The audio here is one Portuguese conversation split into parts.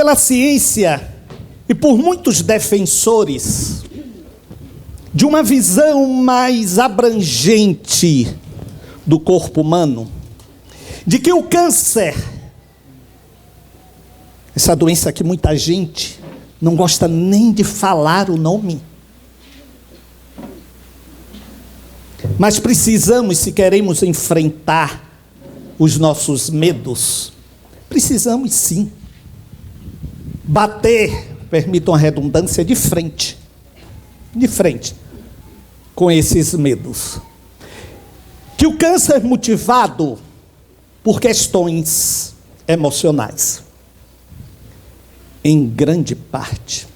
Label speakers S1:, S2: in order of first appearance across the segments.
S1: pela ciência e por muitos defensores de uma visão mais abrangente do corpo humano, de que o câncer, essa doença que muita gente não gosta nem de falar o nome, mas precisamos, se queremos enfrentar os nossos medos, precisamos sim bater, permitam a redundância, de frente com esses medos. Que o câncer é motivado por questões emocionais, em grande parte.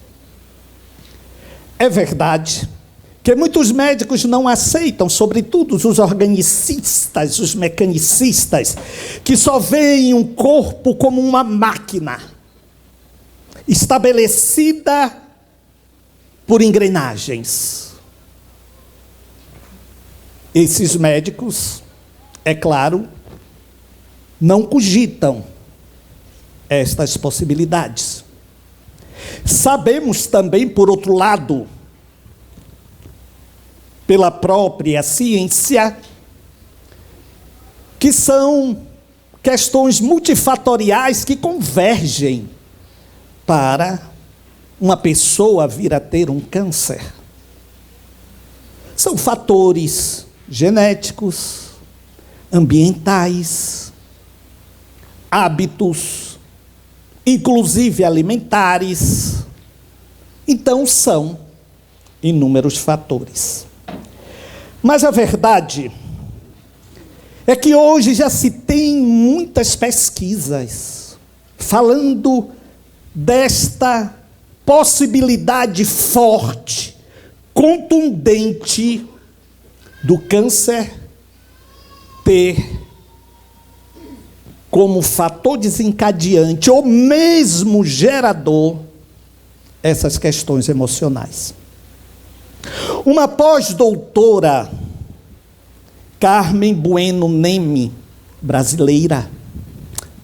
S1: É verdade que muitos médicos não aceitam, sobretudo os organicistas, os mecanicistas, que só veem um corpo como uma máquina estabelecida por engrenagens. Esses médicos, é claro, não cogitam estas possibilidades. Sabemos também, por outro lado, pela própria ciência, que são questões multifatoriais que convergem para uma pessoa vir a ter um câncer. São fatores genéticos, ambientais, hábitos, inclusive alimentares. Então, são inúmeros fatores. Mas a verdade é que hoje já se tem muitas pesquisas falando desta possibilidade forte, contundente, do câncer ter como fator desencadeante ou mesmo gerador essas questões emocionais. Uma pós-doutora, Carmen Bueno Neme, brasileira,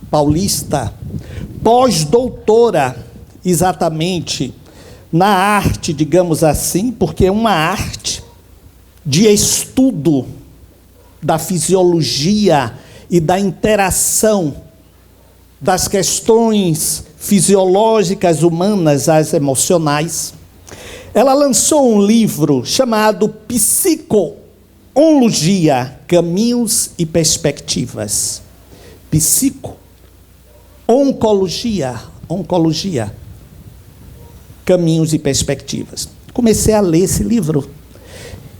S1: paulista, pós-doutora exatamente na arte, digamos assim, porque é uma arte de estudo da fisiologia e da interação das questões fisiológicas humanas às emocionais. Ela lançou um livro chamado Psico-Oncologia, Caminhos e Perspectivas. Psico-Oncologia, Caminhos e Perspectivas. Comecei a ler esse livro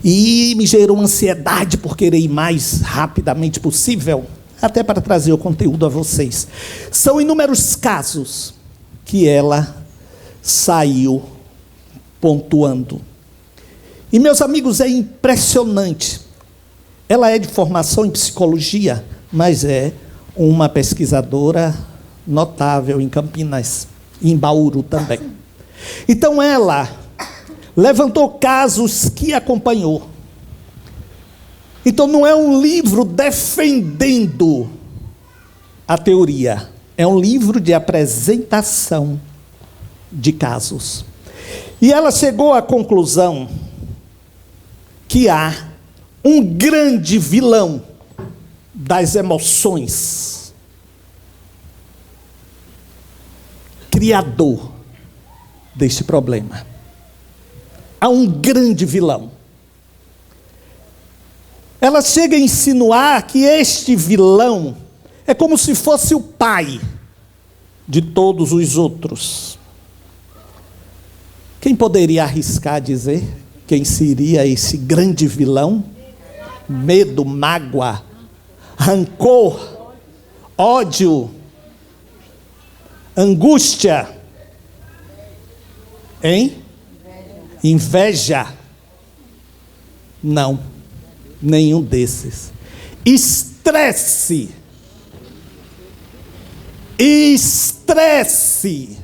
S1: e me gerou ansiedade por querer ir mais rapidamente possível, até para trazer o conteúdo a vocês. São inúmeros casos que ela saiu pontuando. E, meus amigos, é impressionante. Ela é de formação em psicologia, mas é uma pesquisadora notável em Campinas, em Bauru também. Então, ela levantou casos que acompanhou. Então, não é um livro defendendo a teoria, é um livro de apresentação de casos. E ela chegou à conclusão que há um grande vilão das emoções, criador deste problema. Há um grande vilão. Ela chega a insinuar que este vilão é como se fosse o pai de todos os outros. Quem poderia arriscar dizer quem seria esse grande vilão? Medo, mágoa, rancor, ódio, angústia, hein? Inveja. Não, nenhum desses. Estresse. Estresse.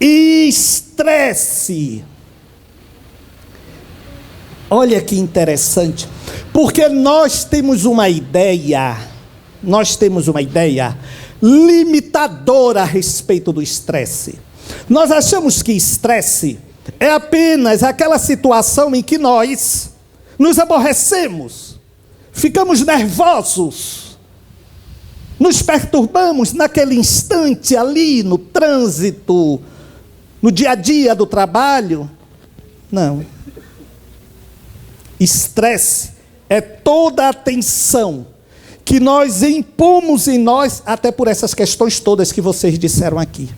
S1: Estresse. Olha que interessante, porque nós temos uma ideia limitadora a respeito do estresse. Nós achamos que estresse é apenas aquela situação em que nós nos aborrecemos, ficamos nervosos, nos perturbamos naquele instante ali, no trânsito, no dia a dia do trabalho. Não. Estresse é toda a tensão que nós impomos em nós, até por essas questões todas que vocês disseram aqui.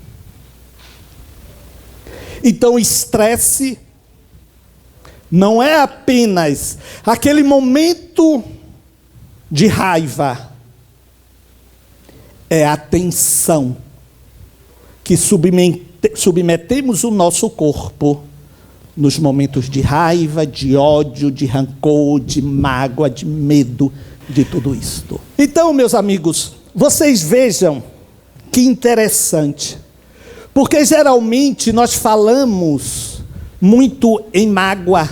S1: Então, estresse não é apenas aquele momento de raiva, é a tensão que submetemos o nosso corpo nos momentos de raiva, de ódio, de rancor, de mágoa, de medo, de tudo isto. Então, meus amigos, vocês vejam que interessante, porque geralmente nós falamos muito em mágoa,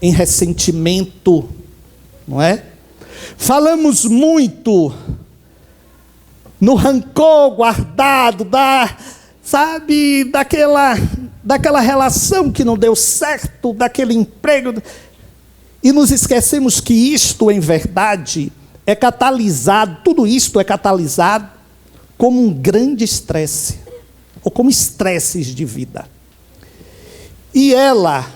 S1: em ressentimento, não é? Falamos muito no rancor guardado, daquela relação que não deu certo, daquele emprego. E nos esquecemos que isto, em verdade, é catalisado, tudo isto é catalisado como um grande estresse, ou como estresses de vida. E ela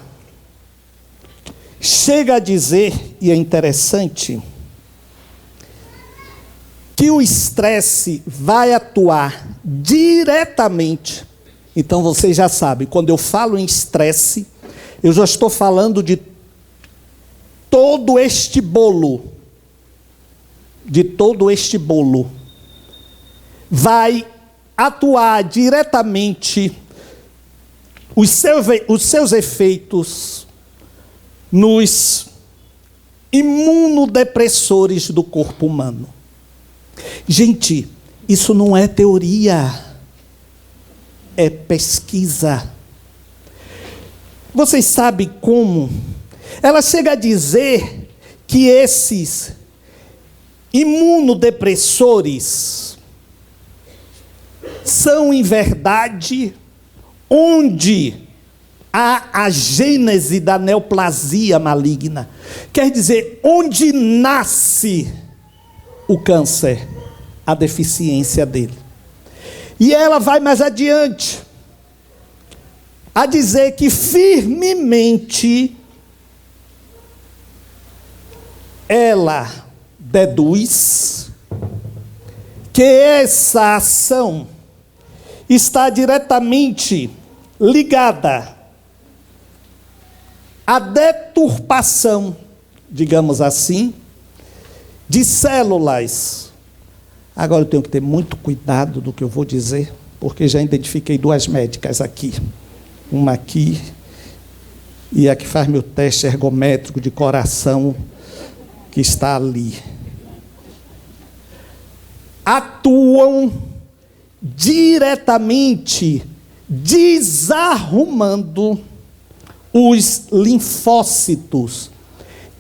S1: chega a dizer, e é interessante, que o estresse vai atuar diretamente. Então vocês já sabem, quando eu falo em estresse, eu já estou falando de todo este bolo. De todo este bolo. Vai atuar diretamente os seus efeitos nos imunodepressores do corpo humano. Gente, isso não é teoria, é pesquisa. Vocês sabem como? Ela chega a dizer que esses imunodepressores são, em verdade, onde há a gênese da neoplasia maligna. Quer dizer, onde nasce o câncer, a deficiência dele. E ela vai mais adiante, a dizer que firmemente ela deduz que essa ação está diretamente ligada à deturpação, digamos assim, de células. Agora eu tenho que ter muito cuidado do que eu vou dizer, porque já identifiquei duas médicas aqui. Uma aqui e a que faz meu teste ergométrico de coração, que está ali. Atuam diretamente desarrumando os linfócitos,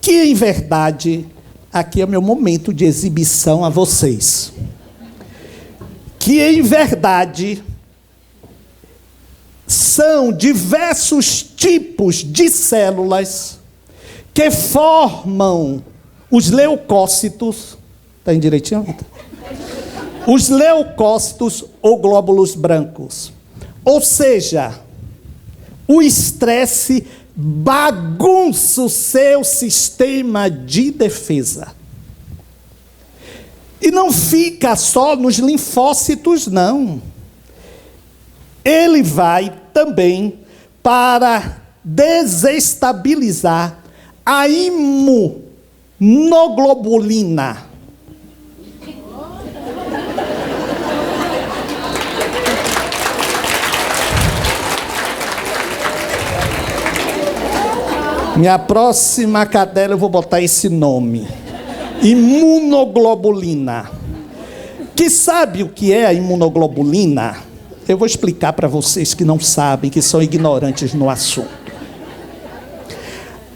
S1: que em verdade, aqui é meu momento de exibição a vocês, que em verdade são diversos tipos de células que formam os leucócitos. Está indo direitinho? Os leucócitos ou glóbulos brancos. Ou seja, o estresse bagunça o seu sistema de defesa. E não fica só nos linfócitos, não. Ele vai também para desestabilizar a imunoglobulina. Minha próxima cadela eu vou botar esse nome. Imunoglobulina. Que sabe o que é a imunoglobulina? Eu vou explicar para vocês que não sabem, que são ignorantes no assunto.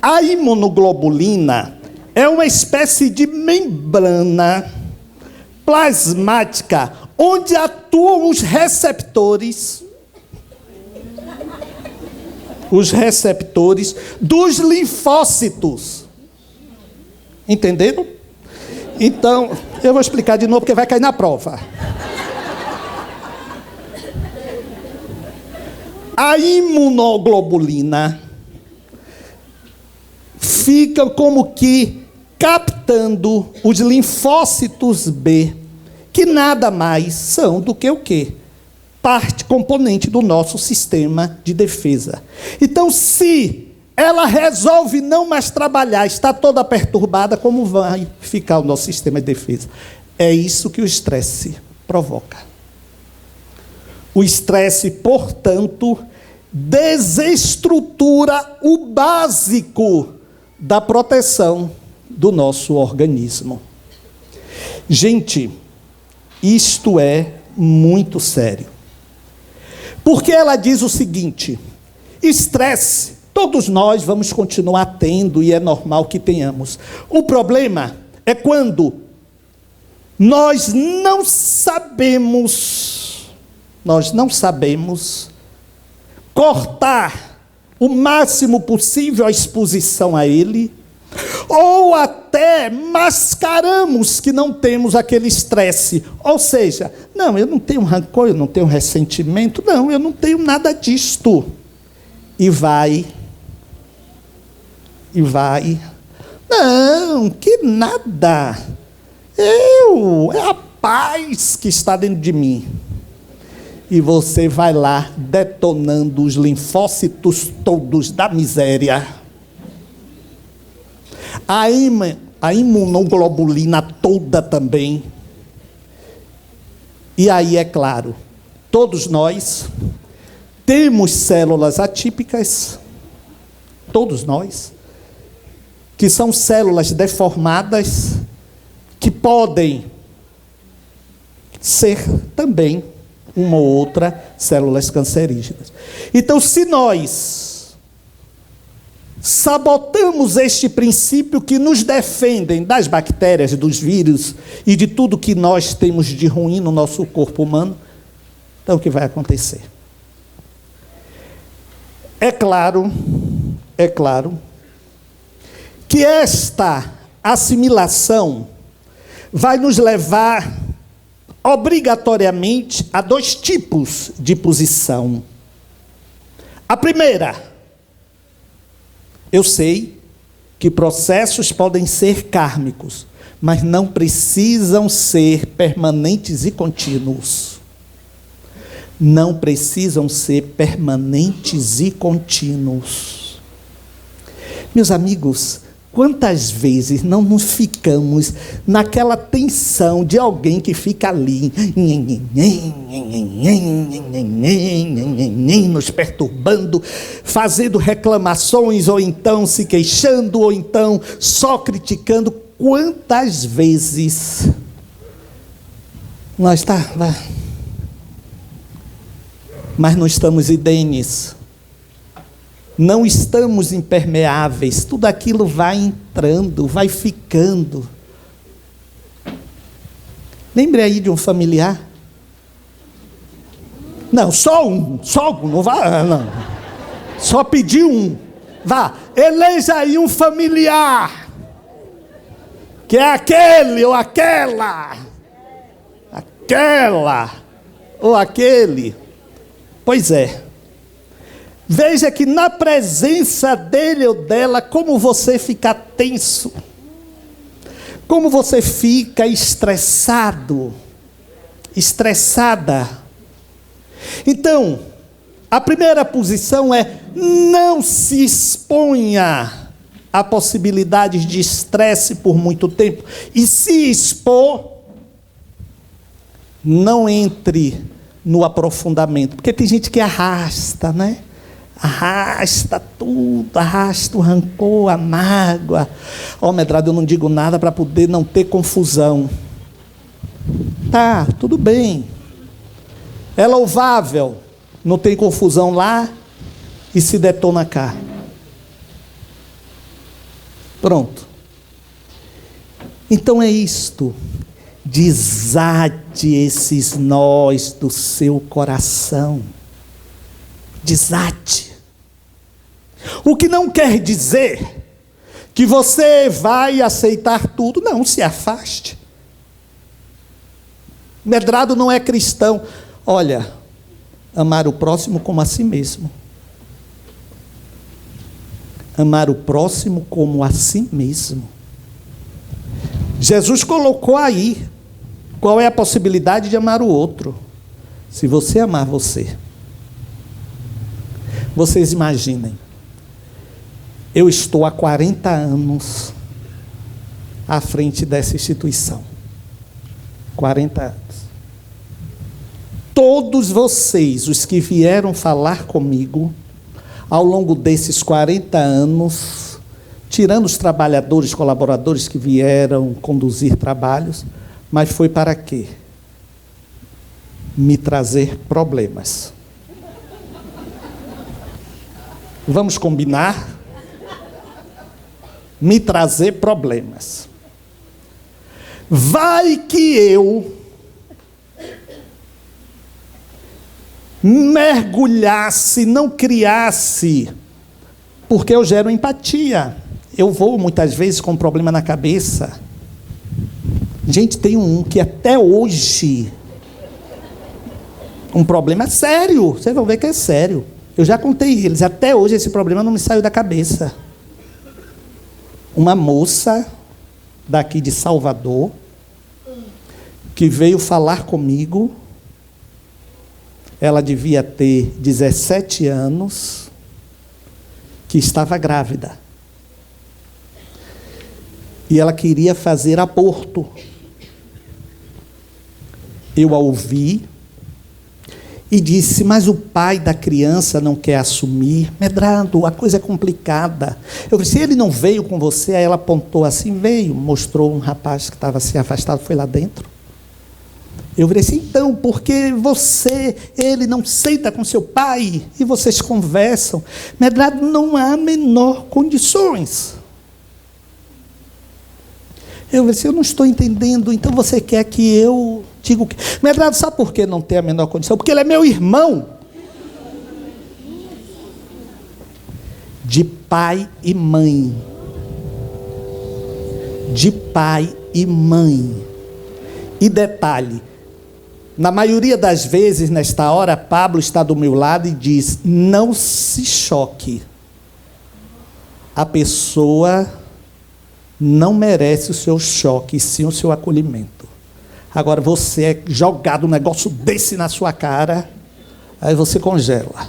S1: A imunoglobulina é uma espécie de membrana plasmática, onde atuam os receptores dos linfócitos. Entenderam? Então, eu vou explicar de novo porque vai cair na prova. A imunoglobulina fica como que captando os linfócitos B, que nada mais são do que o quê? Parte, componente do nosso sistema de defesa. Então, se ela resolve não mais trabalhar, está toda perturbada, como vai ficar o nosso sistema de defesa? É isso que o estresse provoca. O estresse, portanto, desestrutura o básico da proteção do nosso organismo. Gente, isto é muito sério. Porque ela diz o seguinte: estresse, todos nós vamos continuar tendo e é normal que tenhamos. O problema é quando nós não sabemos cortar o máximo possível a exposição a ele, ou até mascaramos que não temos aquele estresse. Ou seja, não, eu não tenho rancor, eu não tenho ressentimento, não, eu não tenho nada disto. E vai. Não, que nada. É a paz que está dentro de mim. E você vai lá detonando os linfócitos todos da miséria. A imunoglobulina toda também. E aí, é claro, todos nós temos células atípicas, todos nós, que são células deformadas, que podem ser também uma ou outra células cancerígenas. Então, se nós sabotamos este princípio que nos defendem das bactérias, dos vírus e de tudo que nós temos de ruim no nosso corpo humano, então o que vai acontecer? É claro que esta assimilação vai nos levar obrigatoriamente a dois tipos de posição. A primeira, eu sei que processos podem ser kármicos, mas não precisam ser permanentes e contínuos. Não precisam ser permanentes e contínuos. Meus amigos, quantas vezes não nos ficamos naquela tensão de alguém que fica ali, nos perturbando, fazendo reclamações, ou então se queixando, ou então só criticando. Quantas vezes nós mas não estamos idêneos. Não estamos impermeáveis, tudo aquilo vai entrando, vai ficando. Lembre aí de um familiar. Não, só um, não vá, não. Só pedir um. Vá, eleja aí um familiar, que é aquele ou aquela, ou aquele. Pois é. Veja que na presença dele ou dela, como você fica tenso, como você fica estressado, estressada. Então, a primeira posição é: não se exponha a possibilidades de estresse por muito tempo. E se expor, não entre no aprofundamento, porque tem gente que arrasta, né? Arrasta tudo, arrasta o rancor, a mágoa. Medrado, eu não digo nada para poder não ter confusão. Tá, tudo bem. É louvável, não tem confusão lá e se detona cá. Pronto. Então é isto. Desate esses nós do seu coração. Desate. O que não quer dizer que você vai aceitar tudo. Não, se afaste. Medrado não é cristão. Olha, amar o próximo como a si mesmo. Amar o próximo como a si mesmo. Jesus colocou aí qual é a possibilidade de amar o outro. Se você amar você. Vocês imaginem, eu estou há 40 anos à frente dessa instituição. 40 anos. Todos vocês, os que vieram falar comigo, ao longo desses 40 anos, tirando os trabalhadores, colaboradores que vieram conduzir trabalhos, mas foi para quê? Me trazer problemas. Vamos combinar? Me trazer problemas. Vai que eu mergulhasse, não criasse, porque eu gero empatia. Eu vou muitas vezes com um problema na cabeça. Gente, tem um que até hoje, um problema sério, vocês vão ver que é sério. Eu já contei eles, até hoje esse problema não me saiu da cabeça. Uma moça daqui de Salvador, que veio falar comigo, ela devia ter 17 anos, que estava grávida. E ela queria fazer aborto. Eu a ouvi e disse, mas o pai da criança não quer assumir. Medrado, a coisa é complicada. Eu disse, ele não veio com você? Aí ela apontou assim, veio, mostrou um rapaz que estava assim afastado, foi lá dentro. Eu falei assim, então, porque ele não senta com seu pai e vocês conversam. Medrado, não há menor condições. Eu falei assim, eu não estou entendendo, então você quer que eu diga o quê? Medrado, sabe por que não tem a menor condição? Porque ele é meu irmão. De pai e mãe. De pai e mãe. E detalhe, na maioria das vezes, nesta hora, Pablo está do meu lado e diz, não se choque. A pessoa não merece o seu choque, e sim o seu acolhimento. Agora, você é jogado um negócio desse na sua cara, aí você congela.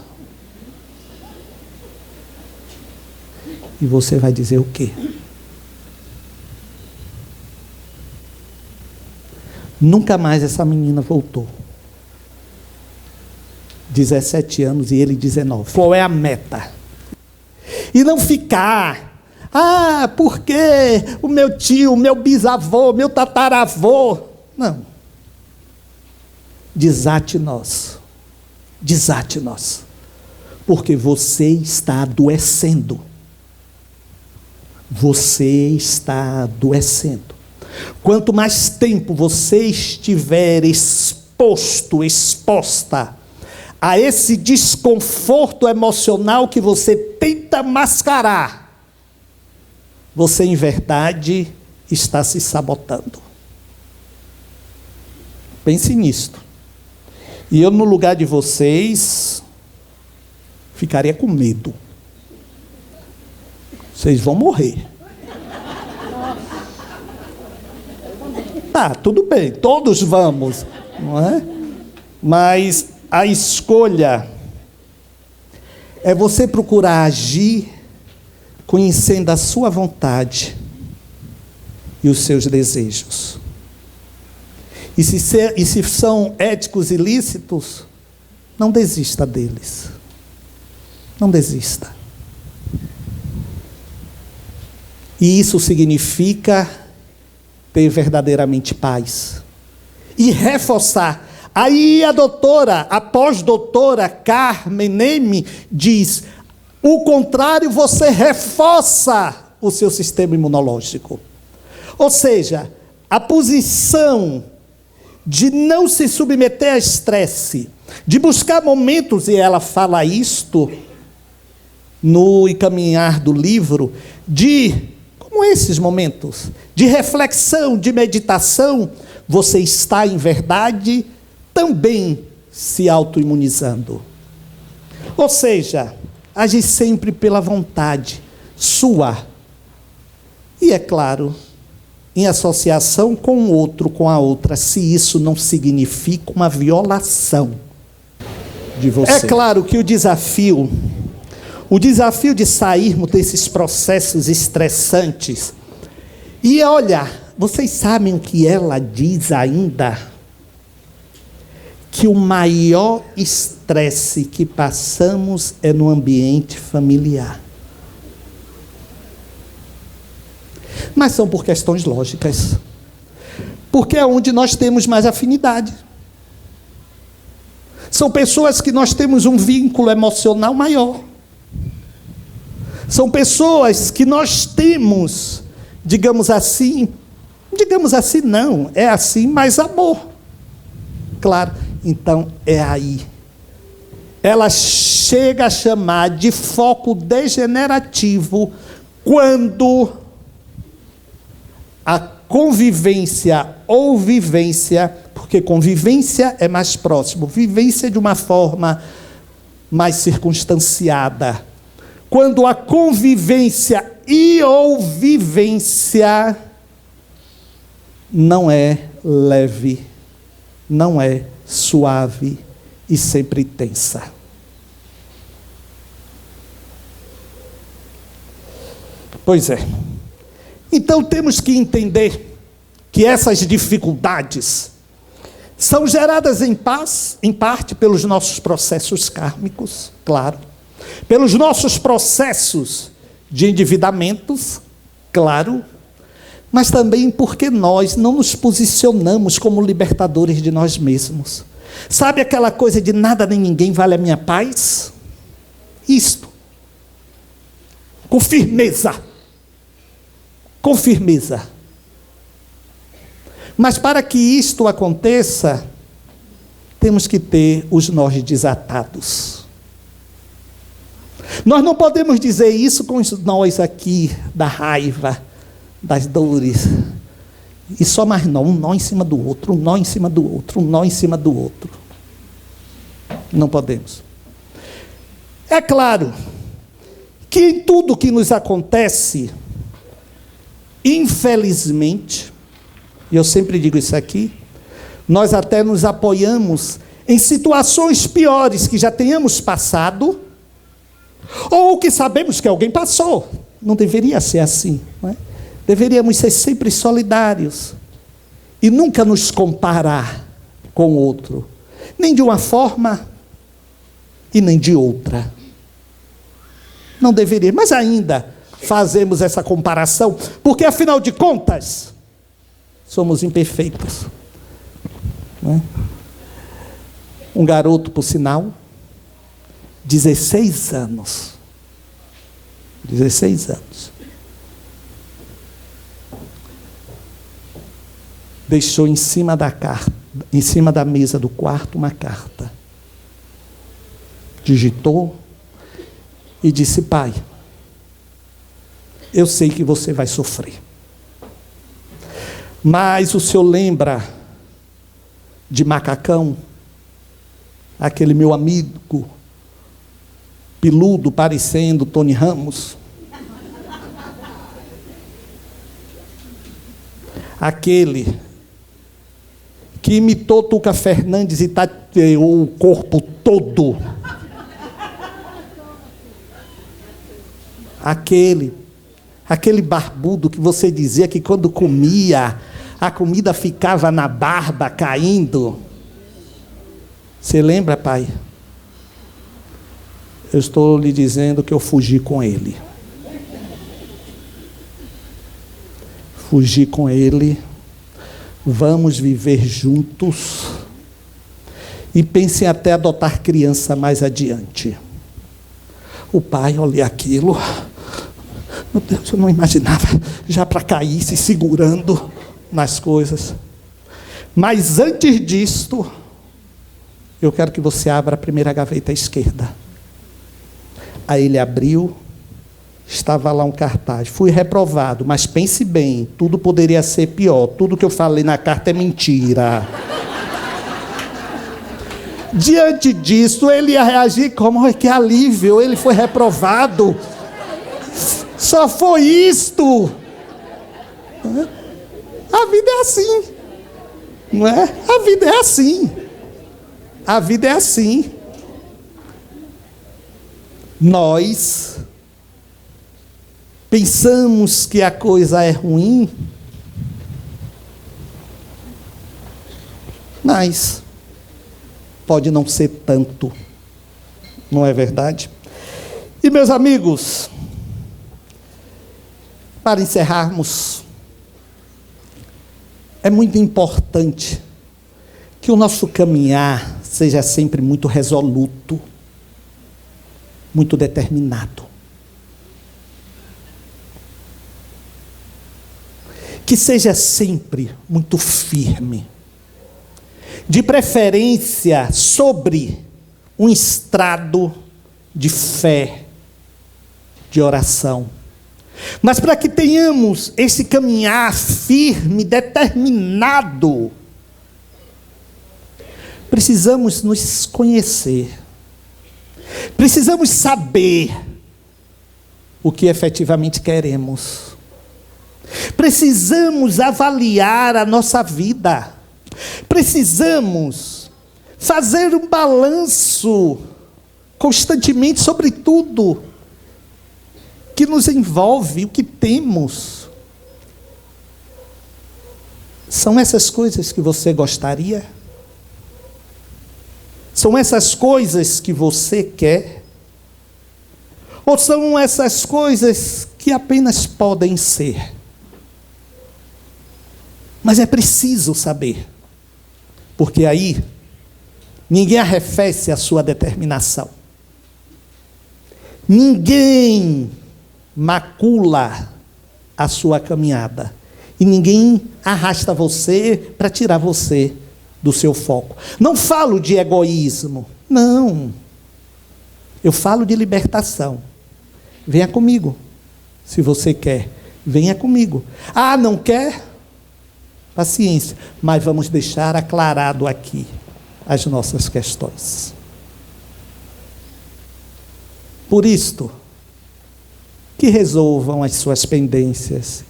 S1: E você vai dizer o quê? Nunca mais essa menina voltou. 17 anos e ele 19. Qual é a meta? E não ficar... porque o meu tio, o meu bisavô, meu tataravô. Não. Desate nós. Desate nós. Porque você está adoecendo. Você está adoecendo. Quanto mais tempo você estiver exposta a esse desconforto emocional que você tenta mascarar, você, em verdade, está se sabotando. Pense nisto. E eu, no lugar de vocês, ficaria com medo. Vocês vão morrer. Tudo bem, todos vamos, não é? Mas a escolha é você procurar agir conhecendo a sua vontade e os seus desejos. E se são éticos e lícitos, não desista deles. Não desista. E isso significa ter verdadeiramente paz. E reforçar. Aí a pós-doutora Carmen Neme diz, o contrário, você reforça o seu sistema imunológico. Ou seja, a posição de não se submeter a estresse, de buscar momentos, e ela fala isto no encaminhar do livro, como esses momentos, de reflexão, de meditação, você está, em verdade, também se autoimunizando. Ou seja, agir sempre pela vontade sua. E, é claro, em associação com o outro, com a outra, se isso não significa uma violação de você. É claro que o desafio de sairmos desses processos estressantes, e olha, vocês sabem o que ela diz ainda? Que o maior estresse que passamos é no ambiente familiar. Mas são por questões lógicas. Porque é onde nós temos mais afinidade. São pessoas que nós temos um vínculo emocional maior. São pessoas que nós temos, digamos assim não, é assim, mas amor. Claro, então é aí. Ela chega a chamar de foco degenerativo quando a convivência ou vivência, porque convivência é mais próximo, vivência de uma forma mais circunstanciada. Quando a convivência e ou vivência não é leve, não é suave e sempre tensa. Pois é. Então temos que entender que essas dificuldades são geradas em parte pelos nossos processos kármicos, claro, pelos nossos processos de endividamentos, claro, mas também porque nós não nos posicionamos como libertadores de nós mesmos. Sabe aquela coisa de nada nem ninguém vale a minha paz? Isto. Com firmeza. Com firmeza. Mas para que isto aconteça, temos que ter os nós desatados. Nós não podemos dizer isso com os nós aqui, da raiva, das dores, e só mais não, um nó em cima do outro, um nó em cima do outro, um nó em cima do outro. Não podemos. É claro que em tudo que nos acontece, infelizmente, e eu sempre digo isso aqui, nós até nos apoiamos em situações piores que já tenhamos passado, ou que sabemos que alguém passou. Não deveria ser assim, não é? Deveríamos ser sempre solidários e nunca nos comparar com o outro, nem de uma forma e nem de outra. Não deveria, mas ainda fazemos essa comparação, porque afinal de contas, somos imperfeitos. Não é? Um garoto, por sinal, 16 anos. 16 anos. Deixou em cima da mesa do quarto uma carta. Digitou e disse: pai, eu sei que você vai sofrer, mas o senhor lembra de Macacão, aquele meu amigo peludo parecendo Tony Ramos? Aquele que imitou Tuca Fernandes e tateou o corpo todo. Aquele barbudo que você dizia que quando comia, a comida ficava na barba caindo. Você lembra, pai? Eu estou lhe dizendo que eu fugi com ele. Fugi com ele. Vamos viver juntos. E pensem até adotar criança mais adiante. O pai olha aquilo. Meu Deus, eu não imaginava. Já para cair, se segurando. nas coisas. Mas antes disto, eu quero que você abra a primeira gaveta à esquerda. Aí ele abriu, estava lá um cartaz. Fui reprovado, mas pense bem, tudo poderia ser pior. Tudo que eu falei na carta é mentira. Diante disso, ele ia reagir como que alívio, ele foi reprovado. Só foi isto. A vida é assim. Não é? A vida é assim. A vida é assim. Nós pensamos que a coisa é ruim, mas pode não ser tanto. Não é verdade? E meus amigos, para encerrarmos, é muito importante que o nosso caminhar seja sempre muito resoluto, muito determinado. Que seja sempre muito firme. De preferência sobre um estrado de fé, de oração. Mas para que tenhamos esse caminhar firme, determinado, precisamos nos conhecer. Precisamos saber o que efetivamente queremos. Precisamos avaliar a nossa vida. Precisamos fazer um balanço constantemente sobre tudo que nos envolve, o que temos. São essas coisas que você gostaria? São essas coisas que você quer? Ou são essas coisas que apenas podem ser? Mas é preciso saber, porque aí ninguém arrefece a sua determinação. Ninguém macula a sua caminhada. E ninguém arrasta você para tirar você do seu foco. Não falo de egoísmo, não. Eu falo de libertação. Venha comigo, se você quer. Venha comigo. Ah, não quer? Paciência. Mas vamos deixar aclarado aqui as nossas questões. Por isto, que resolvam as suas pendências,